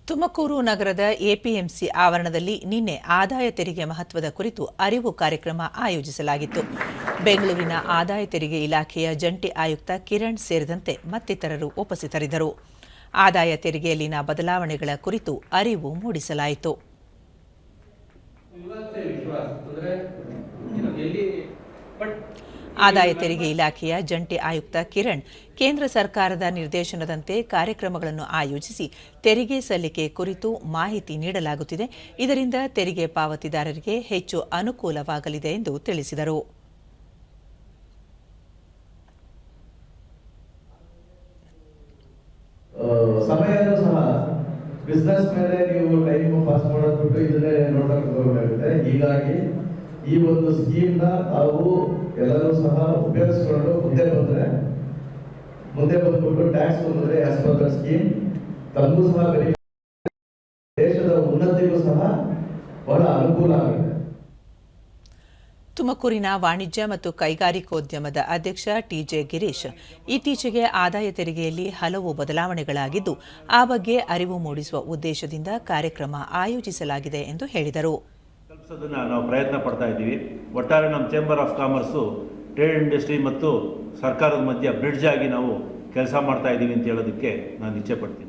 ತುಮಕೂರು ನಗರದ ಎಪಿಎಂಸಿ ಆವರಣದಲ್ಲಿ ನಿನ್ನೆ ಆದಾಯ ತೆರಿಗೆ ಮಹತ್ವದ ಕುರಿತು ಅರಿವು ಕಾರ್ಯಕ್ರಮ ಆಯೋಜಿಸಲಾಗಿತ್ತು. ಬೆಂಗಳೂರಿನ ಆದಾಯ ತೆರಿಗೆ ಇಲಾಖೆಯ ಜಂಟಿ ಆಯುಕ್ತ ಕಿರಣ್ ಸೇರಿದಂತೆ ಮತ್ತಿತರರು ಉಪಸ್ಥಿತರಿದ್ದರು. ಆದಾಯ ತೆರಿಗೆಯಲ್ಲಿನ ಬದಲಾವಣೆಗಳ ಕುರಿತು ಅರಿವು ಮೂಡಿಸಲಾಯಿತು. ಆದಾಯ ತೆರಿಗೆ ಇಲಾಖೆಯ ಜಂಟಿ ಆಯುಕ್ತ ಕಿರಣ್, ಕೇಂದ್ರ ಸರ್ಕಾರದ ನಿರ್ದೇಶನದಂತೆ ಕಾರ್ಯಕ್ರಮಗಳನ್ನು ಆಯೋಜಿಸಿ ತೆರಿಗೆ ಸಲ್ಲಿಕೆ ಕುರಿತು ಮಾಹಿತಿ ನೀಡಲಾಗುತ್ತಿದೆ. ಇದರಿಂದ ತೆರಿಗೆ ಪಾವತಿದಾರರಿಗೆ ಹೆಚ್ಚು ಅನುಕೂಲವಾಗಲಿದೆ ಎಂದು ತಿಳಿಸಿದರು. ಸಮಯನೂ ಸಹ ಬಿಸ್ನೆಸ್ ಮೇಲೆ ನೀವು ಟೈಮ್ ಪಾಸ್ ಮಾಡೋದ್ಬಿಟ್ಟು ಇದನ್ನೇ ನೋಡಕ್ಕೆ ಹೋಗಬೇಕಾಗುತ್ತೆ. ಹೀಗಾಗಿ ಈ ಒಂದು ಸ್ಕೀಮ್ನ ತಾವು ಎಲ್ಲರೂ ಸಹ ಉಪಯೋಗಿಸಿಕೊಂಡು ಮುಂದೆ ಬಂದ್ಬಿಟ್ಟು ಟ್ಯಾಕ್ಸ್ ಬಂದರೆ ಆಸ್ ಪರ್ ದ ಸ್ಕೀಮ್ ತಮಗೂ ಸಹ ದೇಶದ ಉನ್ನತಿಗೂ ಸಹ ಬಹಳ ಅನುಕೂಲ ಆಗಿದೆ. ತುಮಕೂರಿನ ವಾಣಿಜ್ಯ ಮತ್ತು ಕೈಗಾರಿಕೋದ್ಯಮದ ಅಧ್ಯಕ್ಷ ಟಿಜೆ ಗಿರೀಶ್, ಇತ್ತೀಚೆಗೆ ಆದಾಯ ತೆರಿಗೆಯಲ್ಲಿ ಹಲವು ಬದಲಾವಣೆಗಳಾಗಿದ್ದು, ಆ ಬಗ್ಗೆ ಅರಿವು ಮೂಡಿಸುವ ಉದ್ದೇಶದಿಂದ ಕಾರ್ಯಕ್ರಮ ಆಯೋಜಿಸಲಾಗಿದೆ ಎಂದು ಹೇಳಿದರು. ನಾವು ಪ್ರಯತ್ನ ಪಡ್ತಾ ಇದ್ದೀವಿ. ಒಟ್ಟಾರೆ ನಮ್ಮ chamber of commerce trade industry ಮತ್ತು ಸರ್ಕಾರದ ಮಧ್ಯೆ ಬ್ರಿಡ್ಜ್ ಆಗಿ ನಾವು ಕೆಲಸ ಮಾಡ್ತಾ ಇದ್ದೀವಿ ಅಂತ ಹೇಳೋದಕ್ಕೆ ನಾನು ಇಚ್ಛೆ ಪಡ್ತೀನಿ.